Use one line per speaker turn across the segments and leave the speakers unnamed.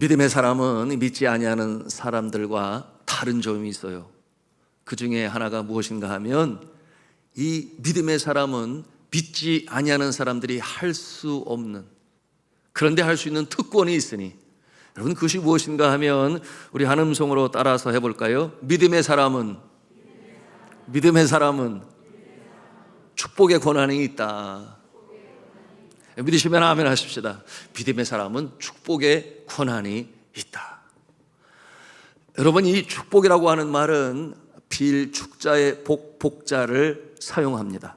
믿음의 사람은 믿지 아니하는 사람들과 다른 점이 있어요. 그 중에 하나가 무엇인가 하면 이 믿음의 사람은 믿지 아니하는 사람들이 할 수 없는, 그런데 할 수 있는 특권이 있으니, 여러분 그것이 무엇인가 하면 우리 한 음성으로 따라서 해볼까요? 믿음의 사람은 축복의 권한이 있다. 믿으시면 아멘 하십시다. 믿음의 사람은 축복의 권한이 있다. 여러분, 이 축복이라고 하는 말은 빌축자의 복자를 사용합니다.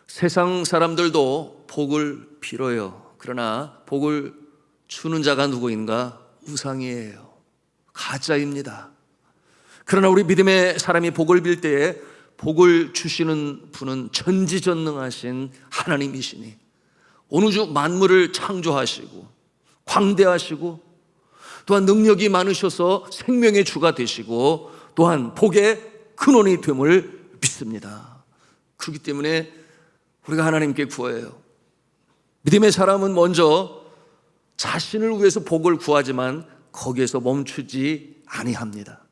세상 사람들도 복을 빌어요. 그러나 복을 주는 자가 누구인가? 우상이에요. 가짜입니다. 그러나 우리 믿음의 사람이 복을 빌 때에 복을 주시는 분은 전지전능하신 하나님이시니 온 우주 만물을 창조하시고 광대하시고 또한 능력이 많으셔서 생명의 주가 되시고 또한 복의 근원이 됨을 믿습니다. 그렇기 때문에 우리가 하나님께 구해요. 믿음의 사람은 먼저 자신을 위해서 복을 구하지만 거기에서 멈추지 아니합니다.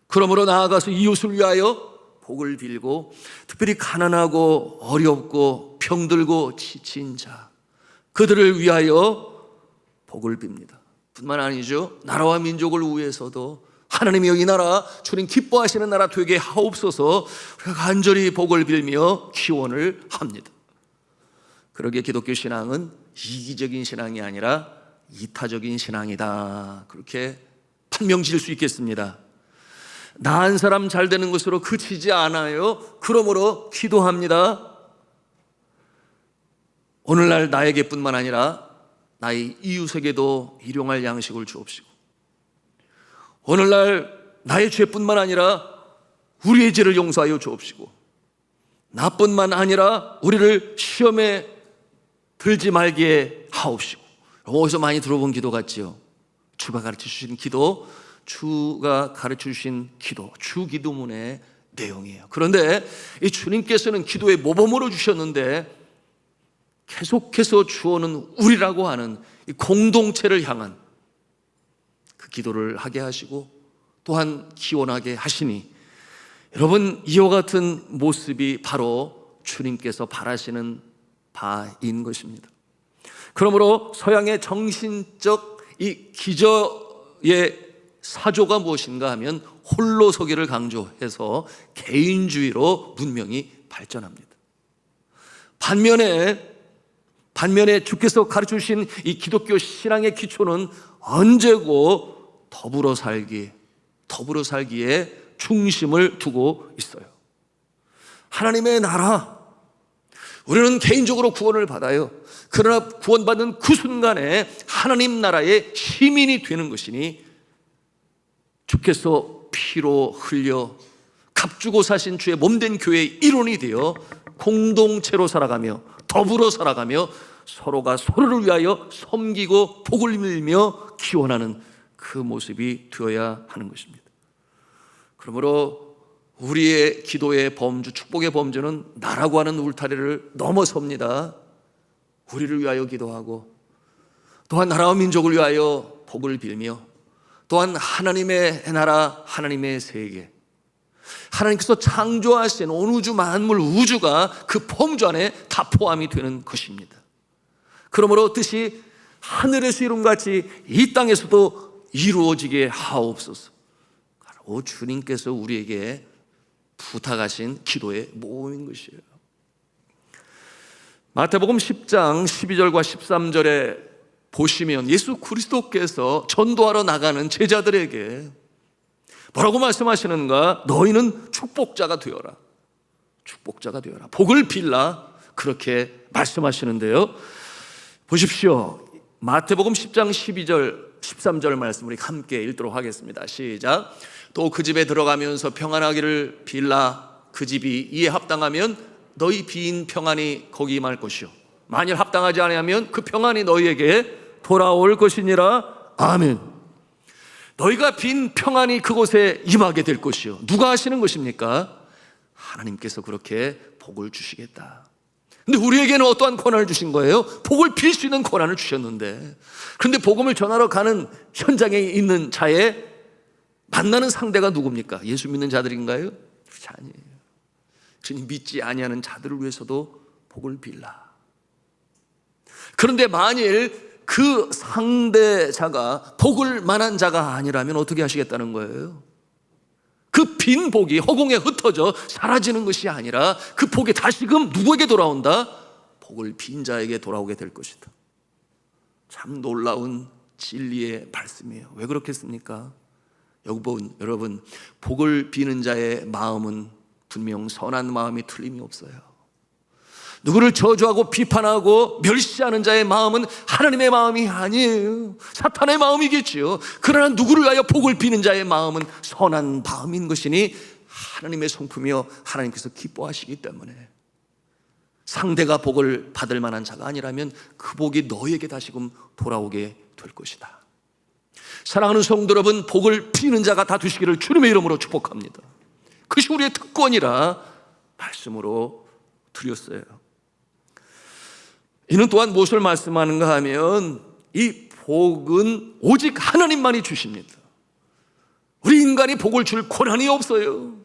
그러므로 나아가서 이웃을 위하여 복을 빌고, 특별히 가난하고 어렵고 병들고 지친 자, 그들을 위하여 복을 빕니다. 뿐만 아니죠, 나라와 민족을 위해서도 하나님이여 이 나라 주님 기뻐하시는 나라 되게 하옵소서 우리가 간절히 복을 빌며 기원을 합니다. 그러기에 기독교 신앙은 이기적인 신앙이 아니라 이타적인 신앙이다, 그렇게 판명 지을 수 있겠습니다. 나은 사람 잘 되는 것으로 그치지 않아요. 그러므로 기도합니다. 오늘날 나에게뿐만 아니라 나의 이웃에게도 일용할 양식을 주옵시고, 오늘날 나의 죄뿐만 아니라 우리의 죄를 용서하여 주옵시고, 나뿐만 아니라 우리를 시험에 들지 말게 하옵시고. 어디서 많이 들어본 기도 같지요? 주가 가르쳐 주신 기도, 주가 가르쳐 주신 기도, 주기도문의 내용이에요. 그런데 이 주님께서는 기도의 모범으로 주셨는데 계속해서 주어는 우리라고 하는 이 공동체를 향한 그 기도를 하게 하시고 또한 기원하게 하시니, 여러분 이와 같은 모습이 바로 주님께서 바라시는 바인 것입니다. 그러므로 서양의 정신적 이 기저의 사조가 무엇인가 하면 홀로서기를 강조해서 개인주의로 문명이 발전합니다. 반면에 주께서 가르쳐 주신 이 기독교 신앙의 기초는 언제고 더불어 살기에 중심을 두고 있어요. 하나님의 나라, 우리는 개인적으로 구원을 받아요. 그러나 구원받는 그 순간에 하나님 나라의 시민이 되는 것이니, 주께서 피로 흘려 값주고 사신 주의 몸된 교회의 일원이 되어 공동체로 살아가며 더불어 살아가며 서로가 서로를 위하여 섬기고 복을 빌며 기원하는 그 모습이 되어야 하는 것입니다. 그러므로 우리의 기도의 범주, 축복의 범주는 나라고 하는 울타리를 넘어섭니다. 우리를 위하여 기도하고 또한 나라와 민족을 위하여 복을 빌며 또한 하나님의 나라, 하나님의 세계, 하나님께서 창조하신 온 우주 만물, 우주가 그 범주 안에 다 포함이 되는 것입니다. 그러므로 뜻이 하늘에서 이룬같이 이 땅에서도 이루어지게 하옵소서. 바로 주님께서 우리에게 부탁하신 기도의 모험인 것이에요. 마태복음 10장 12절과 13절에 보시면 예수 그리스도께서 전도하러 나가는 제자들에게 뭐라고 말씀하시는가? 너희는 축복자가 되어라. 축복자가 되어라. 복을 빌라. 그렇게 말씀하시는데요. 보십시오. 마태복음 10장 12절 13절 말씀 우리 함께 읽도록 하겠습니다. 시작. 또 그 집에 들어가면서 평안하기를 빌라. 그 집이 이에 합당하면 너희 빈 평안이 거기 임할 것이요, 만일 합당하지 아니하면 그 평안이 너희에게 돌아올 것이니라. 아멘. 너희가 빈 평안이 그곳에 임하게 될 것이요. 누가 하시는 것입니까? 하나님께서 그렇게 복을 주시겠다. 근데 우리에게는 어떠한 권한을 주신 거예요? 복을 빌 수 있는 권한을 주셨는데, 그런데 복음을 전하러 가는 현장에 있는 자의 만나는 상대가 누굽니까? 예수 믿는 자들인가요? 그렇지 아니에요. 주님 믿지 아니하는 자들을 위해서도 복을 빌라. 그런데 만일 그 상대자가 복을 만한 자가 아니라면 어떻게 하시겠다는 거예요? 그 빈 복이 허공에 흩어져 사라지는 것이 아니라 그 복이 다시금 누구에게 돌아온다? 복을 빈 자에게 돌아오게 될 것이다. 참 놀라운 진리의 말씀이에요. 왜 그렇겠습니까? 여러분, 복을 비는 자의 마음은 분명 선한 마음이 틀림이 없어요. 누구를 저주하고 비판하고 멸시하는 자의 마음은 하나님의 마음이 아니에요. 사탄의 마음이겠지요. 그러나 누구를 위하여 복을 비는 자의 마음은 선한 마음인 것이니 하나님의 성품이요 하나님께서 기뻐하시기 때문에, 상대가 복을 받을 만한 자가 아니라면 그 복이 너에게 다시금 돌아오게 될 것이다. 사랑하는 성도 여러분, 복을 비는 자가 다 되시기를 주님의 이름으로 축복합니다. 그것이 우리의 특권이라 말씀으로 드렸어요. 이는 또한 무엇을 말씀하는가 하면, 이 복은 오직 하나님만이 주십니다. 우리 인간이 복을 줄 권한이 없어요.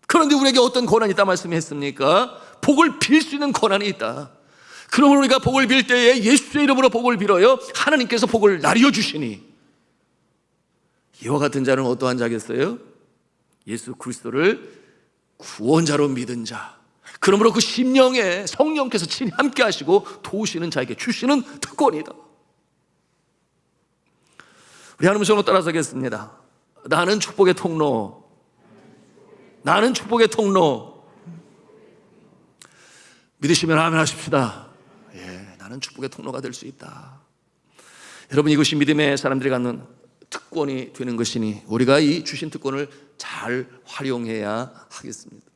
그런데 우리에게 어떤 권한이 있다 말씀했습니까? 복을 빌 수 있는 권한이 있다. 그러므로 우리가 복을 빌 때에 예수의 이름으로 복을 빌어요. 하나님께서 복을 나뉘어 주시니, 이와 같은 자는 어떠한 자겠어요? 예수 그리스도를 구원자로 믿은 자. 그러므로 그 심령에 성령께서 친히 함께 하시고 도우시는 자에게 주시는 특권이다. 우리 하나님 성로 따라서겠습니다. 나는 축복의 통로. 나는 축복의 통로. 믿으시면 아멘 하십시다. 예, 나는 축복의 통로가 될 수 있다. 여러분, 이것이 믿음의 사람들이 갖는 특권이 되는 것이니 우리가 이 주신 특권을 잘 활용해야 하겠습니다.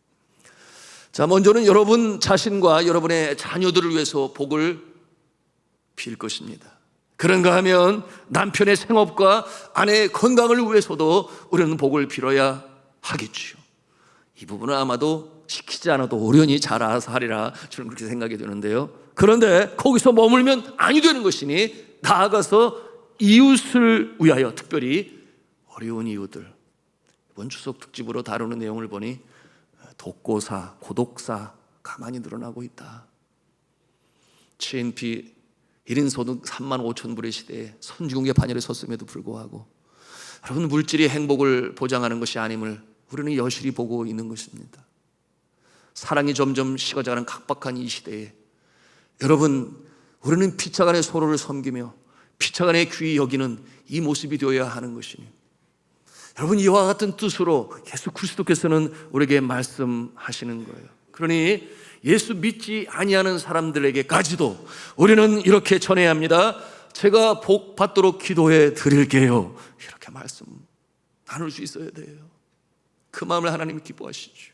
자, 먼저는 여러분 자신과 여러분의 자녀들을 위해서 복을 빌 것입니다. 그런가 하면 남편의 생업과 아내의 건강을 위해서도 우리는 복을 빌어야 하겠지요. 이 부분은 아마도 시키지 않아도 오련히 잘 알아서 하리라 저는 그렇게 생각이 드는데요. 그런데 거기서 머물면 아니 되는 것이니 나아가서 이웃을 위하여, 특별히 어려운 이웃들, 이번 추석 특집으로 다루는 내용을 보니 독고사, 고독사가 많이 늘어나고 있다. GNP 1인 소득 3만 5천 불의 시대에 선진국의 반열에 섰음에도 불구하고 여러분, 물질이 행복을 보장하는 것이 아님을 우리는 여실히 보고 있는 것입니다. 사랑이 점점 식어져가는 각박한 이 시대에 여러분, 우리는 피차간의 서로를 섬기며 피차간의 귀히 여기는 이 모습이 되어야 하는 것이니, 여러분, 이와 같은 뜻으로 예수 그리스도께서는 우리에게 말씀하시는 거예요. 그러니 예수 믿지 아니하는 사람들에게까지도 우리는 이렇게 전해야 합니다. 제가 복 받도록 기도해 드릴게요. 이렇게 말씀 나눌 수 있어야 돼요. 그 마음을 하나님이 기뻐하시죠.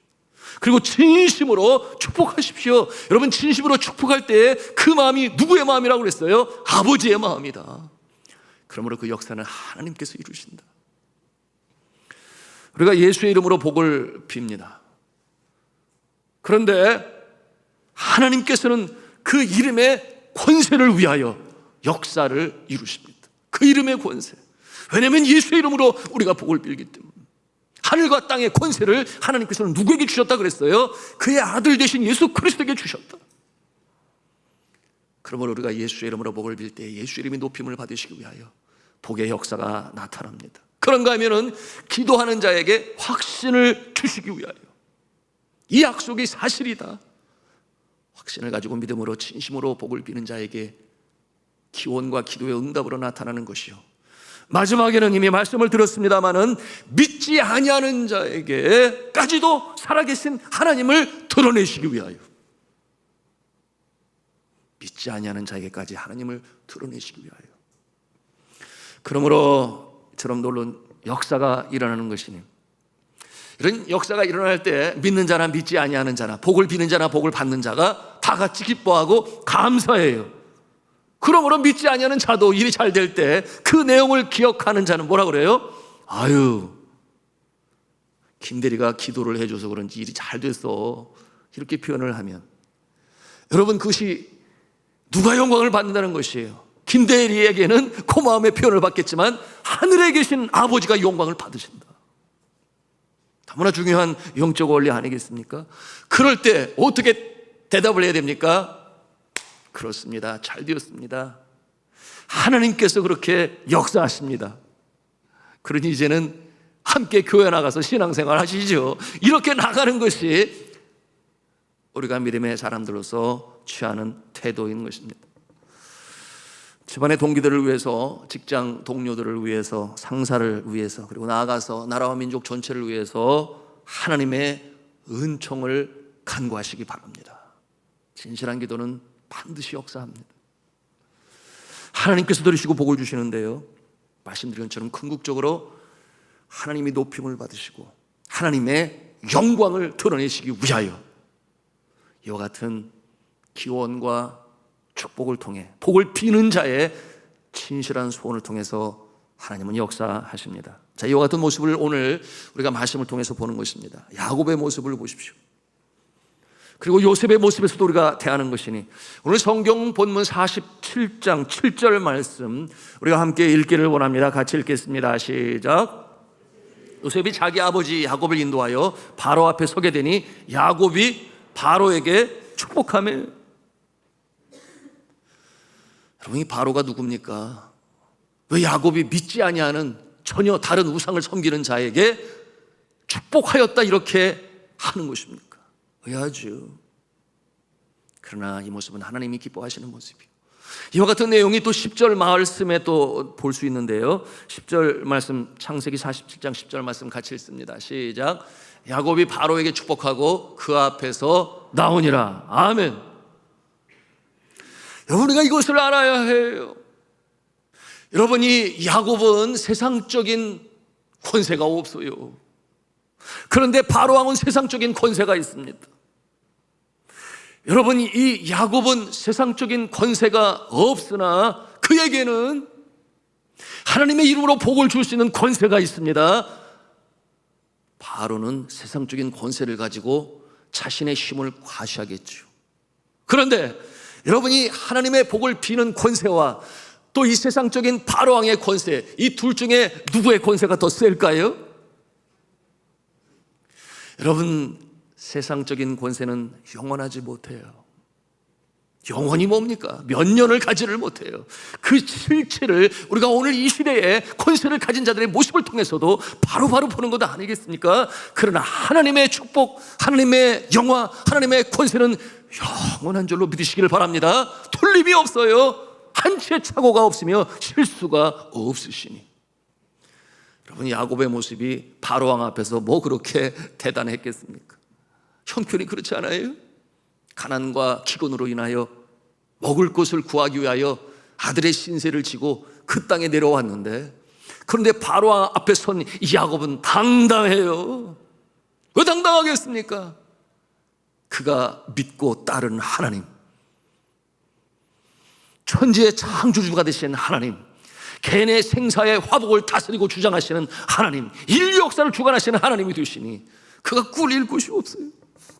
그리고 진심으로 축복하십시오. 여러분, 진심으로 축복할 때 그 마음이 누구의 마음이라고 그랬어요? 아버지의 마음이다. 그러므로 그 역사는 하나님께서 이루신다. 우리가 예수의 이름으로 복을 빕니다. 그런데 하나님께서는 그 이름의 권세를 위하여 역사를 이루십니다. 그 이름의 권세. 왜냐하면 예수의 이름으로 우리가 복을 빌기 때문에. 하늘과 땅의 권세를 하나님께서는 누구에게 주셨다 그랬어요? 그의 아들 되신 예수 그리스도에게 주셨다. 그러므로 우리가 예수의 이름으로 복을 빌 때 예수의 이름이 높임을 받으시기 위하여 복의 역사가 나타납니다. 그런가 하면은 기도하는 자에게 확신을 주시기 위하여, 이 약속이 사실이다, 확신을 가지고 믿음으로 진심으로 복을 비는 자에게 기원과 기도의 응답으로 나타나는 것이요, 마지막에는 이미 말씀을 드렸습니다마는 믿지 아니하는 자에게까지도 살아계신 하나님을 드러내시기 위하여, 믿지 아니하는 자에게까지 하나님을 드러내시기 위하여. 그러므로 처럼 놀라운 역사가 일어나는 것이니, 이런 역사가 일어날 때 믿는 자나 믿지 아니하는 자나 복을 비는 자나 복을 받는 자가 다 같이 기뻐하고 감사해요. 그러므로 믿지 아니하는 자도 일이 잘 될 때 그 내용을 기억하는 자는 뭐라 그래요? 아유, 김대리가 기도를 해줘서 그런지 일이 잘 됐어, 이렇게 표현을 하면 여러분, 그것이 누가 영광을 받는다는 것이에요? 김대리에게는 고마움의 표현을 받겠지만 하늘에 계신 아버지가 영광을 받으신다. 너무나 중요한 영적 원리 아니겠습니까? 그럴 때 어떻게 대답을 해야 됩니까? 그렇습니다. 잘 되었습니다. 하나님께서 그렇게 역사하십니다. 그러니 이제는 함께 교회 나가서 신앙생활 하시죠. 이렇게 나가는 것이 우리가 믿음의 사람들로서 취하는 태도인 것입니다. 집안의 동기들을 위해서, 직장 동료들을 위해서, 상사를 위해서, 그리고 나아가서 나라와 민족 전체를 위해서 하나님의 은총을 간구하시기 바랍니다. 진실한 기도는 반드시 역사합니다. 하나님께서 들으시고 복을 주시는데요, 말씀드린 것처럼 궁극적으로 하나님이 높임을 받으시고 하나님의 영광을 드러내시기 위하여 이와 같은 기원과 축복을 통해, 복을 비는 자의 진실한 소원을 통해서 하나님은 역사하십니다. 자, 이와 같은 모습을 오늘 우리가 말씀을 통해서 보는 것입니다. 야곱의 모습을 보십시오. 그리고 요셉의 모습에서도 우리가 대하는 것이니, 오늘 성경 본문 47장 7절 말씀 우리가 함께 읽기를 원합니다. 같이 읽겠습니다. 시작. 요셉이 자기 아버지 야곱을 인도하여 바로 앞에 서게 되니 야곱이 바로에게 축복하며. 여러분, 이 바로가 누굽니까? 왜 야곱이 믿지 아니하는 전혀 다른 우상을 섬기는 자에게 축복하였다 이렇게 하는 것입니까? 의아하죠. 그러나 이 모습은 하나님이 기뻐하시는 모습이에요. 이와 같은 내용이 또 10절 말씀에 또 볼 수 있는데요, 10절 말씀, 창세기 47장 10절 말씀 같이 읽습니다. 시작. 야곱이 바로에게 축복하고 그 앞에서 나오니라. 아멘. 여러분, 우리가 이것을 알아야 해요. 여러분이 야곱은 세상적인 권세가 없어요. 그런데 바로왕은 세상적인 권세가 있습니다. 여러분, 이 야곱은 세상적인 권세가 없으나 그에게는 하나님의 이름으로 복을 줄 수 있는 권세가 있습니다. 바로는 세상적인 권세를 가지고 자신의 힘을 과시하겠죠. 그런데 여러분이 하나님의 복을 비는 권세와 또 이 세상적인 바로왕의 권세, 이 둘 중에 누구의 권세가 더 셀까요? 여러분, 세상적인 권세는 영원하지 못해요. 영원히 뭡니까? 몇 년을 가지를 못해요. 그 실체를 우리가 오늘 이 시대에 권세를 가진 자들의 모습을 통해서도 바로바로 보는 것 아니겠습니까? 그러나 하나님의 축복, 하나님의 영화, 하나님의 권세는 영원한 줄로 믿으시기를 바랍니다. 틀림이 없어요. 한치의 착오가 없으며 실수가 없으시니. 여러분, 야곱의 모습이 바로왕 앞에서 뭐 그렇게 대단했겠습니까? 형편이 그렇지 않아요? 가난과 기근으로 인하여 먹을 것을 구하기 위하여 아들의 신세를 지고 그 땅에 내려왔는데, 그런데 바로왕 앞에 선 이 야곱은 당당해요. 왜 당당하겠습니까? 그가 믿고 따른 하나님, 천지의 창조주가 되신 하나님, 개인의 생사의 화복을 다스리고 주장하시는 하나님, 인류 역사를 주관하시는 하나님이 되시니 그가 꿀릴 곳이 없어요.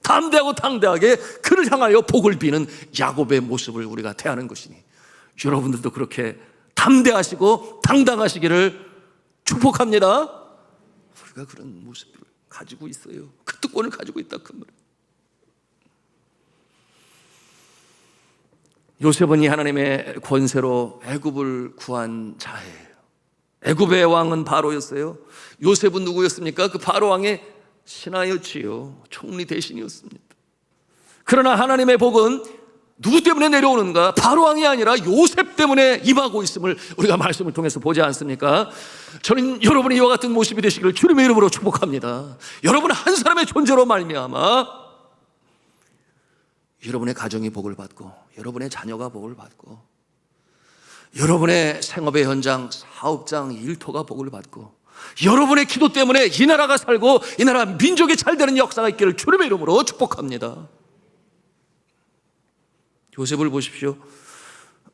담대하고 당대하게 그를 향하여 복을 비는 야곱의 모습을 우리가 대하는 것이니, 여러분들도 그렇게 담대하시고 당당하시기를 축복합니다. 우리가 그런 모습을 가지고 있어요. 그 특권을 가지고 있다, 그 말. 요셉은 이 하나님의 권세로 애굽을 구한 자예요. 애굽의 왕은 바로였어요. 요셉은 누구였습니까? 그 바로 왕의 신하였지요. 총리 대신이었습니다. 그러나 하나님의 복은 누구 때문에 내려오는가? 바로 왕이 아니라 요셉 때문에 임하고 있음을 우리가 말씀을 통해서 보지 않습니까? 저는 여러분이 이와 같은 모습이 되시기를 주님의 이름으로 축복합니다. 여러분 한 사람의 존재로 말미암아 여러분의 가정이 복을 받고, 여러분의 자녀가 복을 받고, 여러분의 생업의 현장, 사업장, 일터가 복을 받고, 여러분의 기도 때문에 이 나라가 살고 이 나라 민족이 잘 되는 역사가 있기를 주님의 이름으로 축복합니다. 요셉을 보십시오.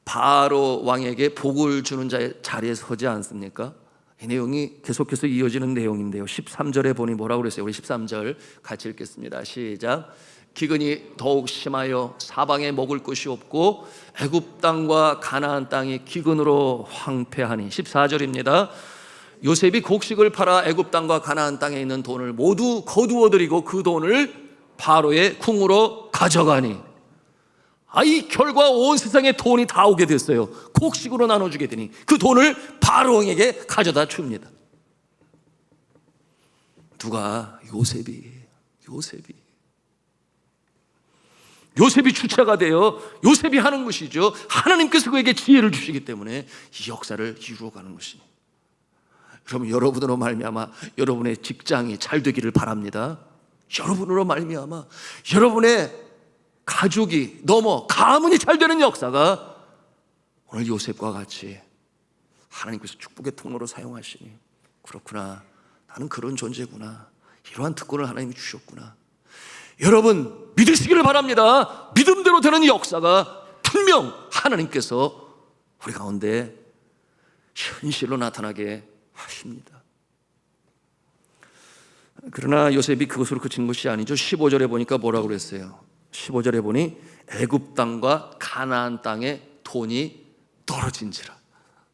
바로 왕에게 복을 주는 자의 자리에 서지 않습니까? 이 내용이 계속해서 이어지는 내용인데요. 13절에 보니 뭐라고 그랬어요? 우리 13절 같이 읽겠습니다. 시작. 기근이 더욱 심하여 사방에 먹을 것이 없고 애굽 땅과 가나안 땅이 기근으로 황폐하니. 14절입니다. 요셉이 곡식을 팔아 애굽 땅과 가나안 땅에 있는 돈을 모두 거두어들이고 그 돈을 바로의 궁으로 가져가니. 이 결과 온 세상에 돈이 다 오게 됐어요. 곡식으로 나눠주게 되니 그 돈을 바로에게 가져다 줍니다. 누가? 요셉이 주체가 되어 요셉이 하는 것이죠. 하나님께서 그에게 지혜를 주시기 때문에 이 역사를 이루어가는 것입니다. 그럼 여러분으로 말미암아 여러분의 직장이 잘 되기를 바랍니다. 여러분으로 말미암아 여러분의 가족이 가문이 잘 되는 역사가 오늘 요셉과 같이 하나님께서 축복의 통로로 사용하시니, 그렇구나, 나는 그런 존재구나, 이러한 특권을 하나님이 주셨구나. 여러분 믿으시기를 바랍니다. 믿음대로 되는 역사가 분명 하나님께서 우리 가운데 현실로 나타나게 하십니다. 그러나 요셉이 그것으로 그친 것이 아니죠. 15절에 보니까 뭐라고 그랬어요? 15절에 보니 애굽 땅과 가나안 땅에 돈이 떨어진지라.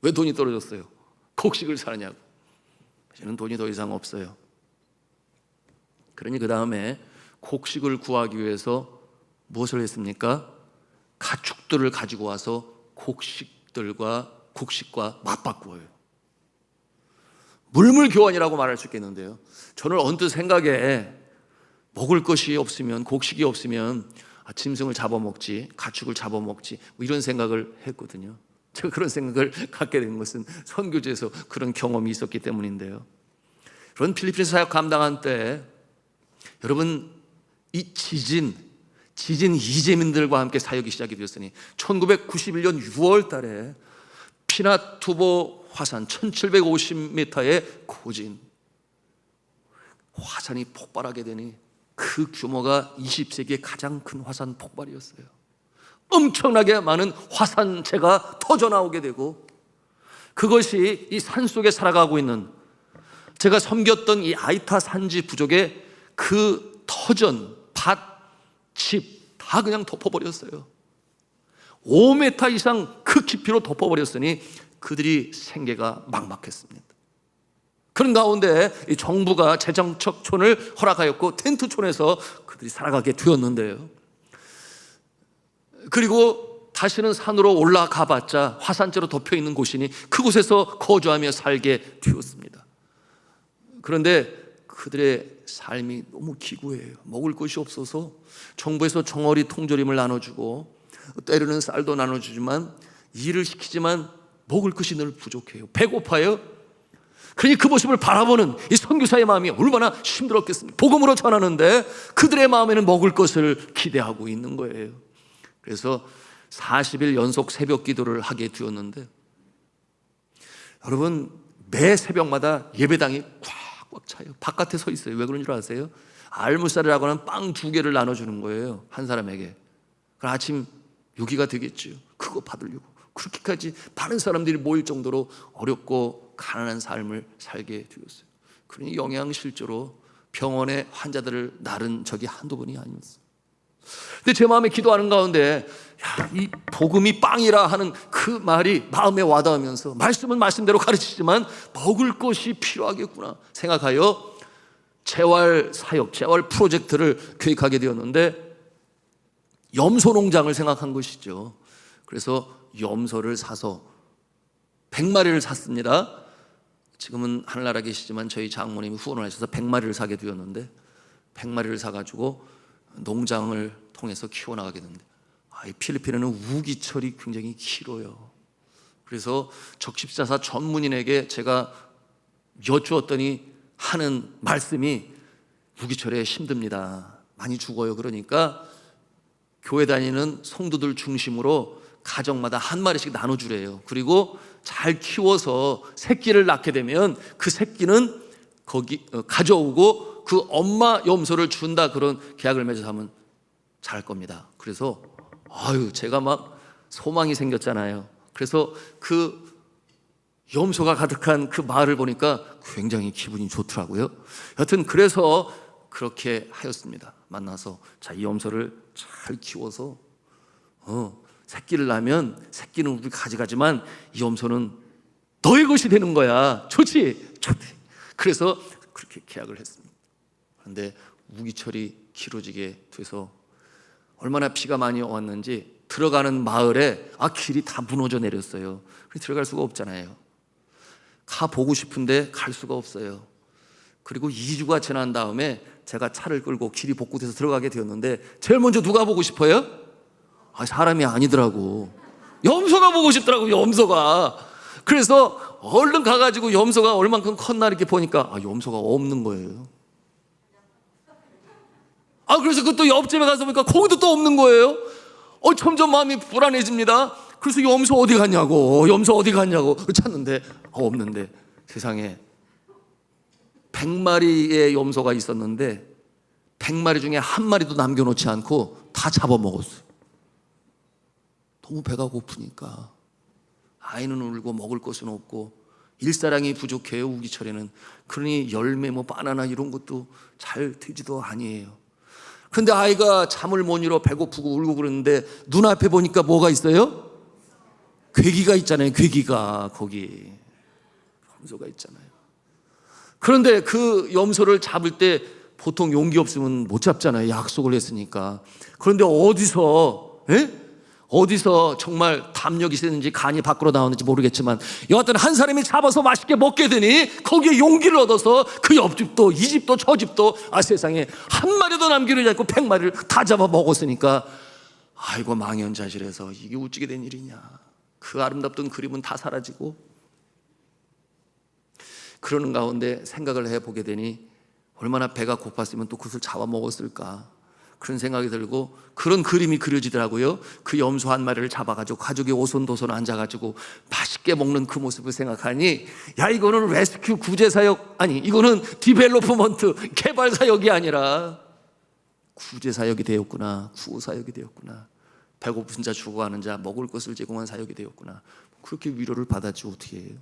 왜 돈이 떨어졌어요? 곡식을 사느냐고. 이제는 돈이 더 이상 없어요. 그러니 그 다음에 곡식을 구하기 위해서 무엇을 했습니까? 가축들을 가지고 와서 곡식과 맞바꾸어요. 물물교환이라고 말할 수 있겠는데요, 저는 언뜻 생각에 먹을 것이 없으면, 곡식이 없으면 짐승을 잡아먹지, 가축을 잡아먹지, 이런 생각을 했거든요. 제가 그런 생각을 갖게 된 것은 선교지에서 그런 경험이 있었기 때문인데요. 그런 필리핀 사역 감당한 때 여러분 이 지진 이재민들과 함께 사역이 시작이 되었으니 1991년 6월 달에 피나투보 화산 1750m의 고진, 화산이 폭발하게 되니 그 규모가 20세기의 가장 큰 화산 폭발이었어요. 엄청나게 많은 화산재가 터져나오게 되고, 그것이 이 산속에 살아가고 있는 제가 섬겼던 이 아이타 산지 부족의 그 터전, 밭, 집 다 그냥 덮어버렸어요. 5m 이상 그 깊이로 덮어버렸으니 그들이 생계가 막막했습니다. 그런 가운데 이 정부가 재정착촌을 허락하였고 텐트촌에서 그들이 살아가게 되었는데요, 그리고 다시는 산으로 올라가 봤자 화산재로 덮여있는 곳이니 그곳에서 거주하며 살게 되었습니다. 그런데 그들의 삶이 너무 기구해요. 먹을 것이 없어서 정부에서 정어리 통조림을 나눠주고 때로는 쌀도 나눠주지만, 일을 시키지만 먹을 것이 늘 부족해요. 배고파요. 그러니 그 모습을 바라보는 이 선교사의 마음이 얼마나 힘들었겠습니까? 복음으로 전하는데 그들의 마음에는 먹을 것을 기대하고 있는 거예요. 그래서 40일 연속 새벽 기도를 하게 되었는데, 여러분 매 새벽마다 예배당이 꽉 차요. 바깥에 서 있어요. 왜 그런 줄 아세요? 알무살이라고 하는 빵 2개를 나눠주는 거예요, 한 사람에게. 그럼 아침 요기가 되겠죠. 그거 받으려고 그렇게까지 많은 사람들이 모일 정도로 어렵고 가난한 삶을 살게 되었어요. 그러니 영양실조로 병원에 환자들을 나른 적이 한두 번이 아니었어요. 근데 제 마음에 기도하는 가운데 이 복음이 빵이라 하는 그 말이 마음에 와닿으면서, 말씀은 말씀대로 가르치지만 먹을 것이 필요하겠구나 생각하여 재활 사역, 재활 프로젝트를 계획하게 되었는데, 염소 농장을 생각한 것이죠. 그래서 염소를 사서 100마리를 샀습니다. 지금은 하늘나라 계시지만 저희 장모님이 후원을 하셔서 100마리를 사게 되었는데, 100마리를 사가지고 농장을 통해서 키워나가게 됐는데, 이 필리핀에는 우기철이 굉장히 길어요. 그래서 적십자사 전문인에게 제가 여쭈었더니 하는 말씀이, 우기철에 힘듭니다, 많이 죽어요. 그러니까 교회 다니는 성도들 중심으로 가정마다 한 마리씩 나눠주래요. 그리고 잘 키워서 새끼를 낳게 되면 그 새끼는 거기 가져오고 그 엄마 염소를 준다, 그런 계약을 맺어서 하면 잘할 겁니다. 그래서 제가 막 소망이 생겼잖아요. 그래서 그 염소가 가득한 그 마을을 보니까 굉장히 기분이 좋더라고요. 여튼 그래서 그렇게 하였습니다. 만나서 자, 이 염소를 잘 키워서 새끼를 낳으면 새끼는 우리 가져가지만 이 염소는 너의 것이 되는 거야. 좋지? 좋대. 그래서 그렇게 계약을 했습니다. 그런데 우기철이 길어지게 돼서 얼마나 비가 많이 왔는지 들어가는 마을에 길이 다 무너져 내렸어요. 들어갈 수가 없잖아요. 가보고 싶은데 갈 수가 없어요. 그리고 2주가 지난 다음에 제가 차를 끌고 길이 복구돼서 들어가게 되었는데 제일 먼저 누가 보고 싶어요? 사람이 아니더라고. 염소가 보고 싶더라고, 염소가. 그래서 얼른 가가지고 염소가 얼만큼 컸나 이렇게 보니까 염소가 없는 거예요. 그래서 그 또 옆집에 가서 보니까 거기도 또 없는 거예요. 점점 마음이 불안해집니다. 그래서 염소 어디 갔냐고 찾는데 없는데 세상에 100마리의 염소가 있었는데 100마리 중에 한 마리도 남겨놓지 않고 다 잡아먹었어요. 너무 배가 고프니까 아이는 울고 먹을 것은 없고 일사량이 부족해요. 우기철에는. 그러니 열매 바나나 이런 것도 잘 되지도 아니에요. 그런데 아이가 잠을 못 이뤄 배고프고 울고 그러는데 눈앞에 보니까 뭐가 있어요? 괴기가 있잖아요. 괴기가 거기 염소가 있잖아요. 그런데 그 염소를 잡을 때 보통 용기 없으면 못 잡잖아요. 약속을 했으니까. 그런데 어디서 정말 담력이 있었는지 간이 밖으로 나오는지 모르겠지만 여하튼 한 사람이 잡아서 맛있게 먹게 되니 거기에 용기를 얻어서 그 옆집도 이 집도 저 집도 세상에 한 마리도 남기지 않고 100마리를 다 잡아 먹었으니까 아이고 망연자실해서 이게 어찌게 된 일이냐. 그 아름답던 그림은 다 사라지고 그러는 가운데 생각을 해보게 되니 얼마나 배가 고팠으면 또 그것을 잡아먹었을까 그런 생각이 들고 그런 그림이 그려지더라고요. 그 염소 한 마리를 잡아가지고 가족이 오손도손 앉아가지고 맛있게 먹는 그 모습을 생각하니 이거는 레스큐 구제사역 이거는 디벨로프먼트 개발사역이 아니라 구제사역이 되었구나. 구호사역이 되었구나. 배고픈 자 죽어가는 자 먹을 것을 제공한 사역이 되었구나. 그렇게 위로를 받았지 어떻게 해요.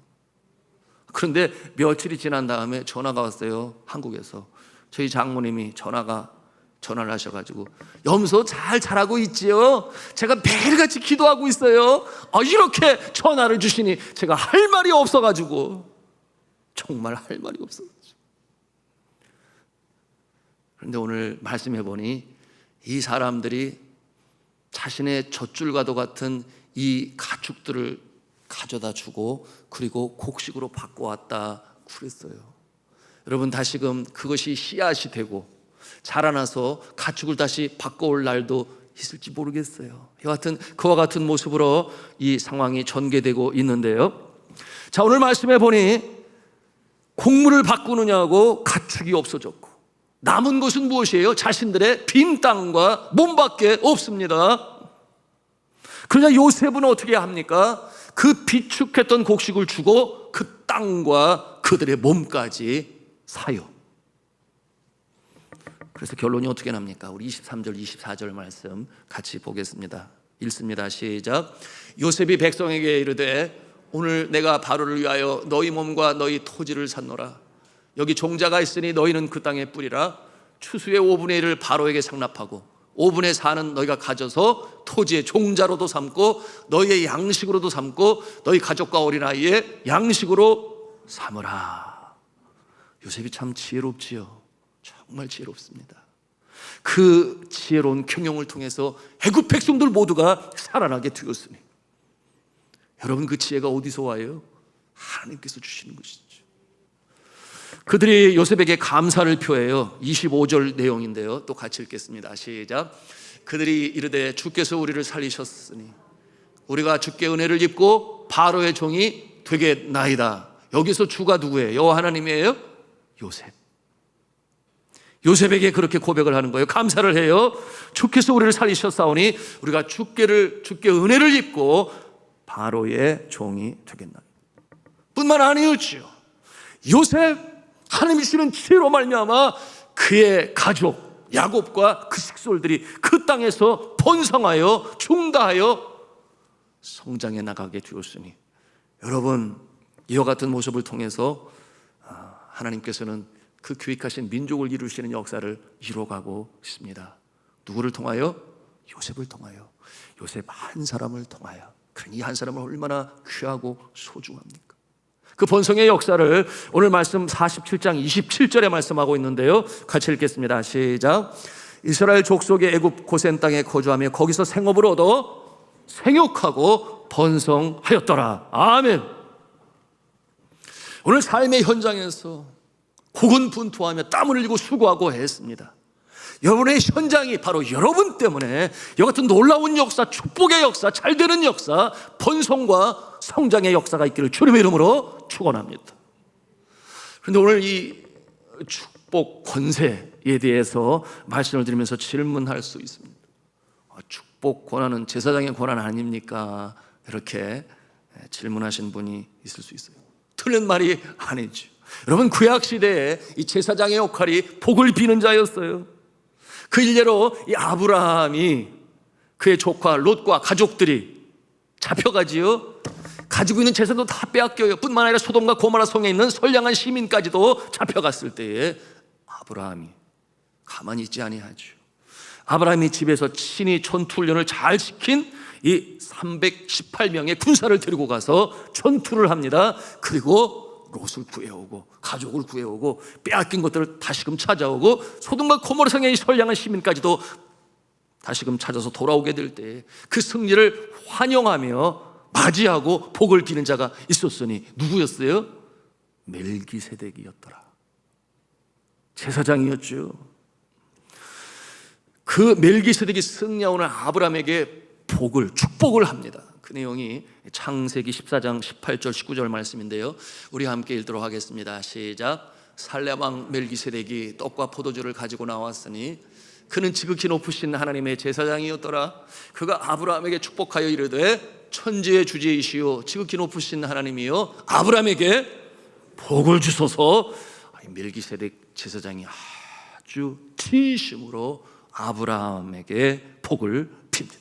그런데 며칠이 지난 다음에 전화가 왔어요. 한국에서 저희 장모님이 전화를 하셔가지고 염소 잘 자라고 있지요? 제가 매일같이 기도하고 있어요. 이렇게 전화를 주시니 제가 할 말이 없어가지고 정말 할 말이 없어가지고 그런데 오늘 말씀해보니 이 사람들이 자신의 젖줄과도 같은 이 가축들을 가져다 주고 그리고 곡식으로 바꿔왔다 그랬어요. 여러분 다시금 그것이 씨앗이 되고 자라나서 가축을 다시 바꿔올 날도 있을지 모르겠어요. 여하튼 그와 같은 모습으로 이 상황이 전개되고 있는데요. 자, 오늘 말씀해 보니 곡물을 바꾸느냐고 가축이 없어졌고 남은 것은 무엇이에요? 자신들의 빈 땅과 몸밖에 없습니다. 그러자 요셉은 어떻게 합니까? 그 비축했던 곡식을 주고 그 땅과 그들의 몸까지 사요. 그래서 결론이 어떻게 납니까? 우리 23절 24절 말씀 같이 보겠습니다. 읽습니다. 시작. 요셉이 백성에게 이르되 오늘 내가 바로를 위하여 너희 몸과 너희 토지를 샀노라. 여기 종자가 있으니 너희는 그 땅에 뿌리라. 추수의 5분의 1을 바로에게 상납하고 5분의 4는 너희가 가져서 토지의 종자로도 삼고 너희의 양식으로도 삼고 너희 가족과 어린아이의 양식으로 삼으라. 요셉이 참 지혜롭지요. 정말 지혜롭습니다. 그 지혜로운 경영을 통해서 애굽 백성들 모두가 살아나게 되었으니 여러분 그 지혜가 어디서 와요? 하나님께서 주시는 것이죠. 그들이 요셉에게 감사를 표해요. 25절 내용인데요. 또 같이 읽겠습니다. 시작. 그들이 이르되 주께서 우리를 살리셨으니 우리가 주께 은혜를 입고 바로의 종이 되겠나이다. 여기서 주가 누구예요? 여호와 하나님이에요? 요셉. 요셉에게 그렇게 고백을 하는 거예요. 감사를 해요. 주께서 우리를 살리셨사오니 우리가 주께 은혜를 입고 바로의 종이 되겠나이다. 뿐만 아니었지요. 요셉 하나님이 주시는 지혜로 말미암아 그의 가족 야곱과 그 식솔들이 그 땅에서 번성하여 중다하여 성장해 나가게 되었으니 여러분 이와 같은 모습을 통해서 하나님께서는 그 기획하신 민족을 이루시는 역사를 이루어가고 있습니다. 누구를 통하여? 요셉을 통하여. 요셉 한 사람을 통하여. 그러니 이 한 사람은 얼마나 귀하고 소중합니까? 그 번성의 역사를 오늘 말씀 47장 27절에 말씀하고 있는데요, 같이 읽겠습니다. 시작. 이스라엘 족속이 애굽 고센 땅에 거주하며 거기서 생업을 얻어 생육하고 번성하였더라. 아멘. 오늘 삶의 현장에서 고군분투하며 땀을 흘리고 수고하고 했습니다. 여러분의 현장이 바로 여러분 때문에 이 같은 놀라운 역사, 축복의 역사, 잘되는 역사, 번성과 성장의 역사가 있기를 주님의 이름으로 축원합니다. 그런데 오늘 이 축복 권세에 대해서 말씀을 드리면서 질문할 수 있습니다. 축복 권한은 제사장의 권한 아닙니까? 이렇게 질문하신 분이 있을 수 있어요. 틀린 말이 아니죠. 여러분, 구약시대에 이 제사장의 역할이 복을 비는 자였어요. 그 일례로 이 아브라함이 그의 조카 롯과 가족들이 잡혀가지요, 가지고 있는 재산도 다 빼앗겨요. 뿐만 아니라 소돔과 고모라 성에 있는 선량한 시민까지도 잡혀갔을 때에 아브라함이 가만히 있지 아니하죠. 아브라함이 집에서 친히 전투훈련을 잘 시킨 이 318명의 군사를 데리고 가서 전투를 합니다. 그리고 롯을 구해오고 가족을 구해오고 빼앗긴 것들을 다시금 찾아오고 소돔과 고모라 성의 선량한 시민까지도 다시금 찾아서 돌아오게 될 때 그 승리를 환영하며 맞이하고 복을 비는 자가 있었으니 누구였어요? 멜기세덱이었더라. 제사장이었죠. 그 멜기세덱이 승리하오는 아브라함에게 축복을 합니다. 그 내용이 창세기 14장 18절 19절 말씀인데요, 우리 함께 읽도록 하겠습니다. 시작. 살렘왕 멜기세덱이 떡과 포도주를 가지고 나왔으니 그는 지극히 높으신 하나님의 제사장이었더라. 그가 아브라함에게 축복하여 이르되 천지의 주제이시오 지극히 높으신 하나님이여 아브라함에게 복을 주소서. 멜기세덱 제사장이 아주 진심으로 아브라함에게 복을 빕니다.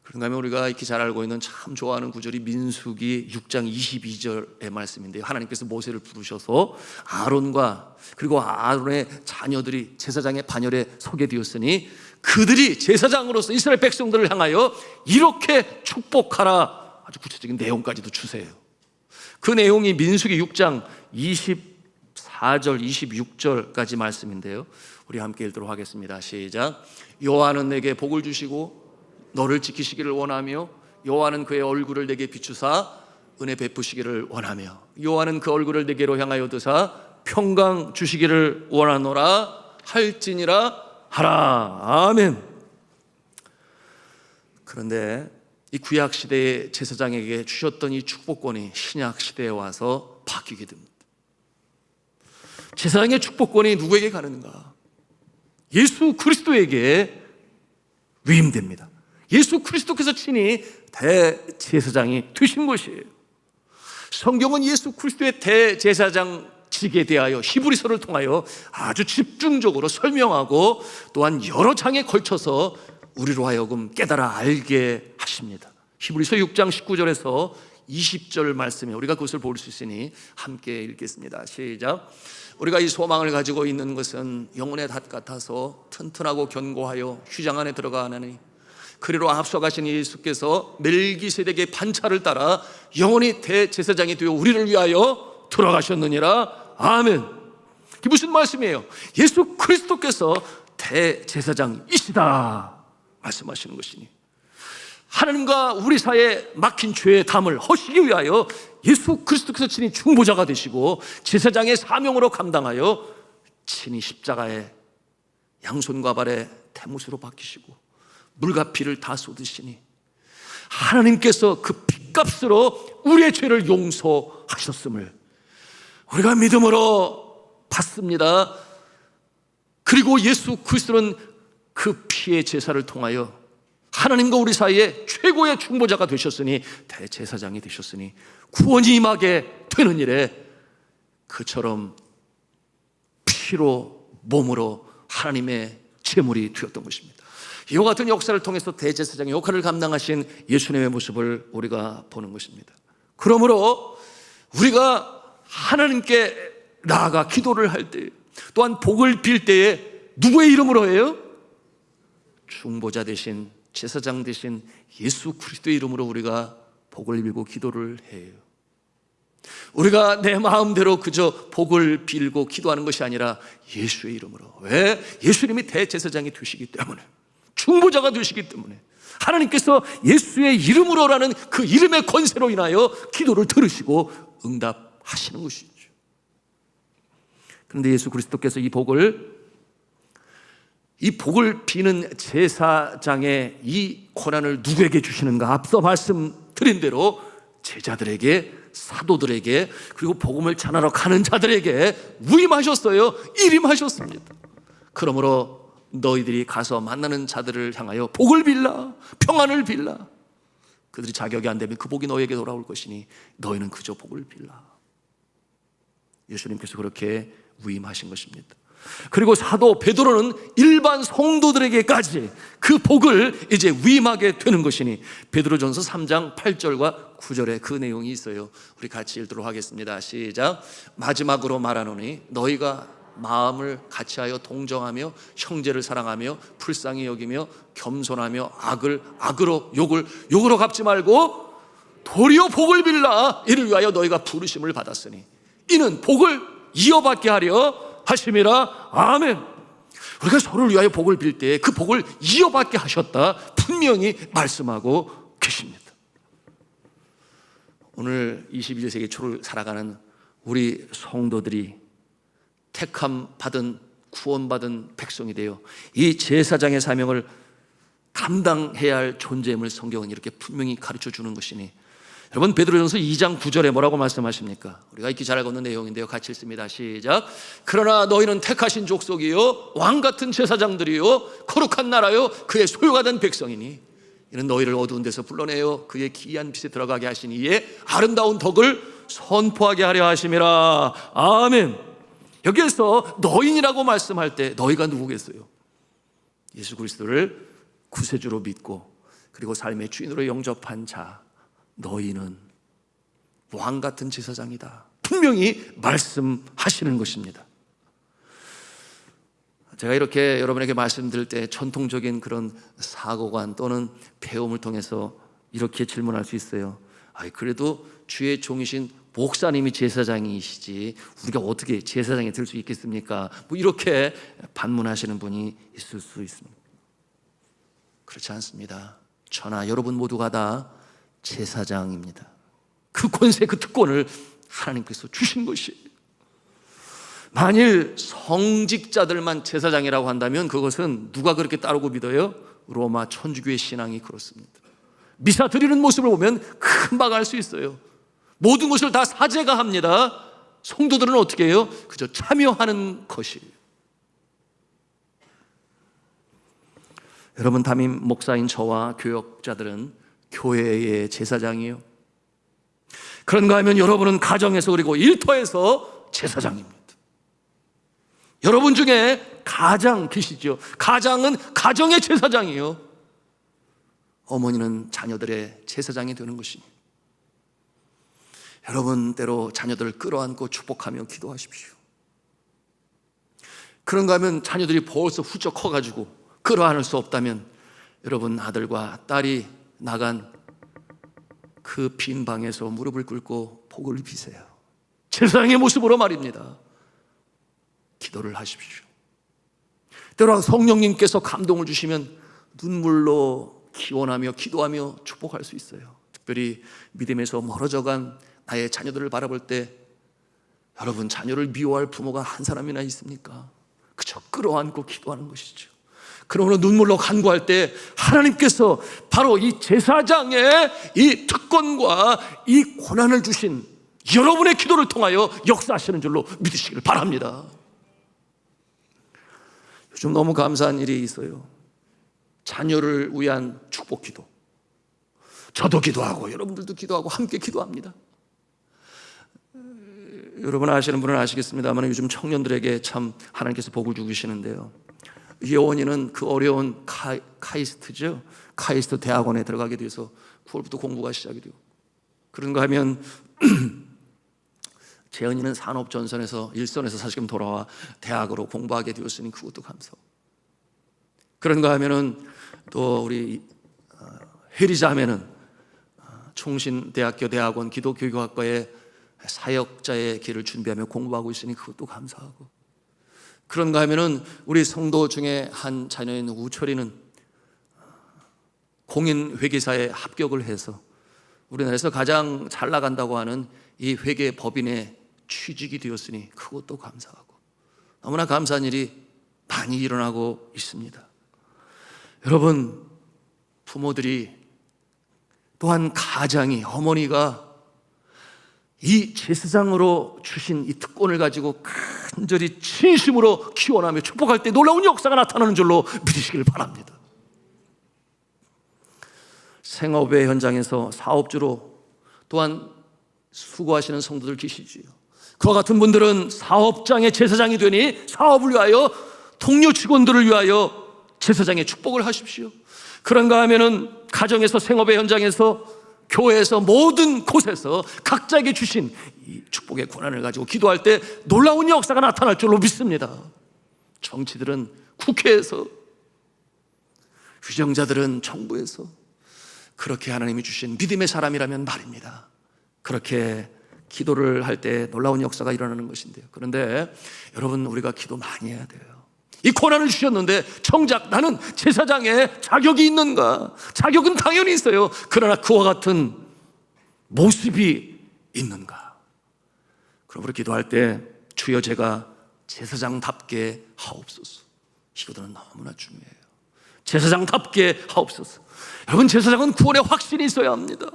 그런가 하면 우리가 익히 잘 알고 있는 참 좋아하는 구절이 민수기 6장 22절의 말씀인데요, 하나님께서 모세를 부르셔서 아론과 그리고 아론의 자녀들이 제사장의 반열에 서게 되었으니 그들이 제사장으로서 이스라엘 백성들을 향하여 이렇게 축복하라, 아주 구체적인 내용까지도 주세요. 그 내용이 민수기 6장 24절 26절까지 말씀인데요, 우리 함께 읽도록 하겠습니다. 시작. 여호와는 내게 복을 주시고 너를 지키시기를 원하며 여호와는 그의 얼굴을 내게 비추사 은혜 베푸시기를 원하며 여호와는 그 얼굴을 내게로 향하여 드사 평강 주시기를 원하노라 할지니라 하라. 아멘. 그런데 이 구약시대의 제사장에게 주셨던 이 축복권이 신약시대에 와서 바뀌게 됩니다. 제사장의 축복권이 누구에게 가는가? 예수 그리스도에게 위임됩니다. 예수 그리스도께서 친히 대제사장이 되신 것이에요. 성경은 예수 그리스도의 대제사장직에 대하여 히브리서를 통하여 아주 집중적으로 설명하고 또한 여러 장에 걸쳐서 우리로 하여금 깨달아 알게 하십니다. 히브리서 6장 19절에서 20절 말씀에 우리가 그것을 볼 수 있으니 함께 읽겠습니다. 시작. 우리가 이 소망을 가지고 있는 것은 영혼의 닷 같아서 튼튼하고 견고하여 휘장 안에 들어가나니 그리로 앞서가신 예수께서 멜기세덱의 반차를 따라 영원히 대제사장이 되어 우리를 위하여 들어가셨느니라. 아멘. 이게 무슨 말씀이에요? 예수 그리스도께서 대제사장이시다 말씀하시는 것이니 하나님과 우리 사이에 막힌 죄의 담을 허시기 위하여 예수 그리스도께서 친히 중보자가 되시고 제사장의 사명으로 감당하여 친히 십자가에 양손과 발에 대못으로 박히시고 물과 피를 다 쏟으시니 하나님께서 그 피값으로 우리의 죄를 용서하셨음을 우리가 믿음으로 받습니다. 그리고 예수 그리스도는 그 피의 제사를 통하여 하나님과 우리 사이에 최고의 중보자가 되셨으니 대제사장이 되셨으니 구원이 임하게 되는 일에 그처럼 피로 몸으로 하나님의 제물이 되었던 것입니다. 이와 같은 역사를 통해서 대제사장의 역할을 감당하신 예수님의 모습을 우리가 보는 것입니다. 그러므로 우리가 하나님께 나아가 기도를 할 때, 또한 복을 빌 때에 누구의 이름으로 해요? 중보자 되신, 제사장 되신 예수 그리스도의 이름으로 우리가 복을 빌고 기도를 해요. 우리가 내 마음대로 그저 복을 빌고 기도하는 것이 아니라 예수의 이름으로. 왜? 예수님이 대제사장이 되시기 때문에, 중보자가 되시기 때문에, 하나님께서 예수의 이름으로라는 그 이름의 권세로 인하여 기도를 들으시고 응답하시는 것이죠. 그런데 예수 그리스도께서 이 복을 비는 제사장의 이 권한을 누구에게 주시는가? 앞서 말씀드린 대로 제자들에게, 사도들에게, 그리고 복음을 전하러 가는 자들에게 위임하셨어요. 일임하셨습니다. 그러므로 너희들이 가서 만나는 자들을 향하여 복을 빌라, 평안을 빌라. 그들이 자격이 안 되면 그 복이 너에게 돌아올 것이니 너희는 그저 복을 빌라. 예수님께서 그렇게 위임하신 것입니다. 그리고 사도 베드로는 일반 성도들에게까지 그 복을 이제 위임하게 되는 것이니, 베드로전서 3장 8절과 9절에 그 내용이 있어요. 우리 같이 읽도록 하겠습니다. 시작. 마지막으로 말하노니 너희가 마음을 같이하여 동정하며 형제를 사랑하며 불쌍히 여기며 겸손하며 악을 악으로 욕을 욕으로 갚지 말고 도리어 복을 빌라. 이를 위하여 너희가 부르심을 받았으니 이는 복을 이어받게 하려 하심이라. 아멘. 우리가 서로를 위하여 복을 빌 때 그 복을 이어받게 하셨다 분명히 말씀하고 계십니다. 오늘 21세기 초를 살아가는 우리 성도들이 택함 받은, 구원받은 백성이 되어 이 제사장의 사명을 감당해야 할 존재임을 성경은 이렇게 분명히 가르쳐 주는 것이니, 여러분 베드로전서 2장 9절에 뭐라고 말씀하십니까? 우리가 익히 잘 알고 있는 내용인데요. 같이 읽습니다. 시작. 그러나 너희는 택하신 족속이요 왕같은 제사장들이요 거룩한 나라요 그의 소유가 된 백성이니 이는 너희를 어두운 데서 불러내어 그의 기이한 빛에 들어가게 하신 이의 아름다운 덕을 선포하게 하려 하심이라. 아멘. 여기에서 너희라고 말씀할 때 너희가 누구겠어요? 예수 그리스도를 구세주로 믿고 그리고 삶의 주인으로 영접한 자, 너희는 왕같은 제사장이다 분명히 말씀하시는 것입니다. 제가 이렇게 여러분에게 말씀드릴 때 전통적인 그런 사고관 또는 배움을 통해서 이렇게 질문할 수 있어요. 그래도 주의 종이신 목사님이 제사장이시지 우리가 어떻게 제사장이 될 수 있겠습니까? 뭐 이렇게 반문하시는 분이 있을 수 있습니다. 그렇지 않습니다. 저나 여러분 모두가 다 제사장입니다. 그 권세, 그 특권을 하나님께서 주신 것이에요. 만일 성직자들만 제사장이라고 한다면 그것은 누가 그렇게 따르고 믿어요? 로마 천주교의 신앙이 그렇습니다. 미사 드리는 모습을 보면 금방 알 수 있어요. 모든 것을 다 사제가 합니다. 성도들은 어떻게 해요? 그저 참여하는 것이에요. 여러분, 담임 목사인 저와 교역자들은 교회의 제사장이에요. 그런가 하면 여러분은 가정에서 그리고 일터에서 제사장입니다. 여러분 중에 가장 계시죠. 가장은 가정의 제사장이에요. 어머니는 자녀들의 제사장이 되는 것입니다. 여러분 때로 자녀들을 끌어안고 축복하며 기도하십시오. 그런가 하면 자녀들이 벌써 훌쩍 커가지고 끌어안을 수 없다면 여러분 아들과 딸이 나간 그 빈 방에서 무릎을 꿇고 복을 비세요. 제사장의 모습으로 말입니다. 기도를 하십시오. 때로 성령님께서 감동을 주시면 눈물로 기원하며 기도하며 축복할 수 있어요. 특별히 믿음에서 멀어져간 나의 자녀들을 바라볼 때 여러분 자녀를 미워할 부모가 한 사람이나 있습니까? 그저 끌어안고 기도하는 것이죠. 그러므로 눈물로 간구할 때 하나님께서 바로 이 제사장의 이 특권과 이 권한을 주신 여러분의 기도를 통하여 역사하시는 줄로 믿으시길 바랍니다. 요즘 너무 감사한 일이 있어요. 자녀를 위한 축복 기도. 저도 기도하고 여러분들도 기도하고 함께 기도합니다. 여러분 아시는 분은 아시겠습니다만 요즘 청년들에게 참 하나님께서 복을 주고 계시는데요. 예원이는 그 어려운 카이스트죠. 카이스트 대학원에 들어가게 돼서 9월부터 공부가 시작이 돼요. 그런가 하면 재은이는 산업전선에서 일선에서 사실금 돌아와 대학으로 공부하게 되었으니 그것도 감사하고, 그런가 하면은 또 우리 혜리자매는 총신대학교 대학원 기독교육학과에 사역자의 길을 준비하며 공부하고 있으니 그것도 감사하고, 그런가 하면은 우리 성도 중에 한 자녀인 우철이는 공인회계사에 합격을 해서 우리나라에서 가장 잘 나간다고 하는 이 회계법인에 취직이 되었으니 그것도 감사하고, 너무나 감사한 일이 많이 일어나고 있습니다. 여러분, 부모들이 또한 가장이, 어머니가 이 제사장으로 주신 이 특권을 가지고 간절히 진심으로 기원하며 축복할 때 놀라운 역사가 나타나는 줄로 믿으시길 바랍니다. 생업의 현장에서 사업주로 또한 수고하시는 성도들 계시지요. 그와 같은 분들은 사업장의 제사장이 되니 사업을 위하여, 동료 직원들을 위하여 제사장의 축복을 하십시오. 그런가 하면은 가정에서, 생업의 현장에서, 교회에서, 모든 곳에서 각자에게 주신 이 축복의 권한을 가지고 기도할 때 놀라운 역사가 나타날 줄로 믿습니다. 정치들은 국회에서, 위정자들은 정부에서, 그렇게 하나님이 주신 믿음의 사람이라면 말입니다. 그렇게 기도를 할 때 놀라운 역사가 일어나는 것인데요. 그런데 여러분, 우리가 기도 많이 해야 돼요. 이 권한을 주셨는데 정작 나는 제사장의 자격이 있는가? 자격은 당연히 있어요. 그러나 그와 같은 모습이 있는가? 그러므로 기도할 때 주여 제가 제사장답게 하옵소서. 이거는 너무나 중요해요. 제사장답게 하옵소서. 여러분, 제사장은 구원의 확신이 있어야 합니다.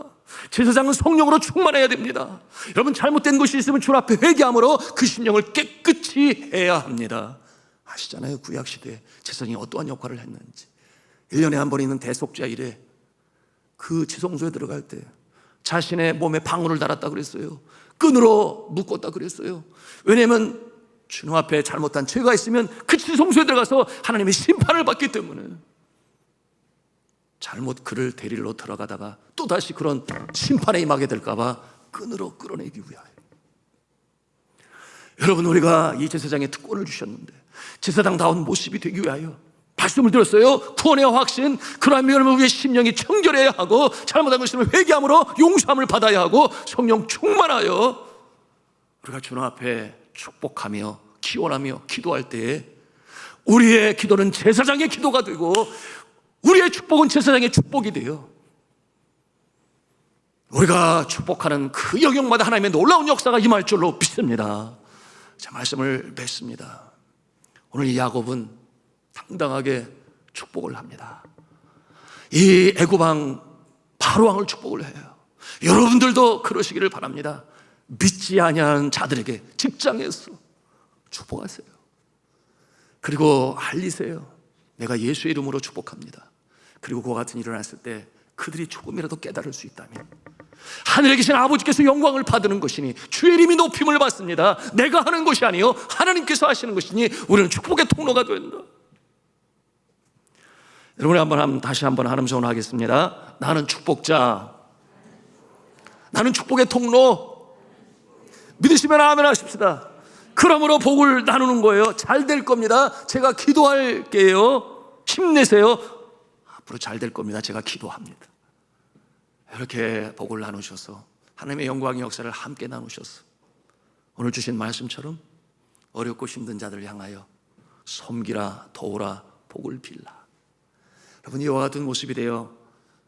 제사장은 성령으로 충만해야 됩니다. 여러분, 잘못된 것이 있으면 주 앞에 회개함으로 그 심령을 깨끗이 해야 합니다. 아시잖아요, 구약시대에 제사장이 어떠한 역할을 했는지. 1년에 한 번 있는 대속죄 일에 그 지성소에 들어갈 때 자신의 몸에 방울을 달았다 그랬어요. 끈으로 묶었다 그랬어요. 왜냐하면 주님 앞에 잘못한 죄가 있으면 그 지성소에 들어가서 하나님의 심판을 받기 때문에, 잘못 그를 데리러 들어가다가 또다시 그런 심판에 임하게 될까봐 끈으로 끌어내기 위하여. 여러분, 우리가 이 제사장의 특권을 주셨는데 제사장다운 모습이 되기 위하여 말씀을 드렸어요. 구원의 확신, 그러한 여러분 우리의 심령이 청결해야 하고, 잘못한 것이면 회개함으로 용서함을 받아야 하고, 성령 충만하여 우리가 주님 앞에 축복하며 기원하며 기도할 때에 우리의 기도는 제사장의 기도가 되고 우리의 축복은 제사장의 축복이 돼요. 우리가 축복하는 그 영역마다 하나님의 놀라운 역사가 임할 줄로 믿습니다. 자, 말씀을 맺습니다. 오늘 이 야곱은 당당하게 축복을 합니다. 이 애굽왕 바로왕을 축복을 해요. 여러분들도 그러시기를 바랍니다. 믿지 아니하는 자들에게 직장에서 축복하세요. 그리고 알리세요. 내가 예수의 이름으로 축복합니다. 그리고 그와 같은 일이 일어났을 때 그들이 조금이라도 깨달을 수 있다면 하늘에 계신 아버지께서 영광을 받는 것이니 주의 이름이 높임을 받습니다. 내가 하는 것이 아니요 하나님께서 하시는 것이니 우리는 축복의 통로가 된다. 여러분, 다시 한번 하나님 소원하겠습니다. 나는 축복자, 나는 축복의 통로. 믿으시면 아멘 하십시다. 그러므로 복을 나누는 거예요. 잘 될 겁니다. 제가 기도할게요. 힘내세요. 앞으로 잘 될 겁니다. 제가 기도합니다. 이렇게 복을 나누셔서 하나님의 영광의 역사를 함께 나누셔서 오늘 주신 말씀처럼 어렵고 힘든 자들을 향하여 섬기라, 도우라, 복을 빌라. 여러분, 이와 같은 모습이 되어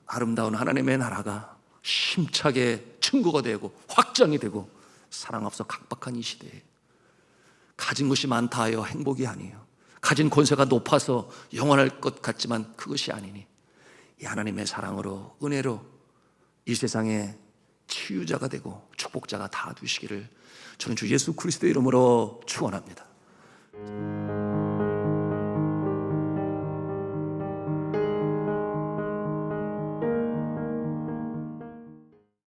아름다운 하나님의 나라가 힘차게 증거가 되고 확장이 되고, 사랑 앞서 각박한 이 시대에 가진 것이 많다 하여 행복이 아니에요. 가진 권세가 높아서 영원할 것 같지만 그것이 아니니 이 하나님의 사랑으로, 은혜로 이 세상에 치유자가 되고 축복자가 다 되시기를 저는 주 예수 그리스도의 이름으로 축원합니다.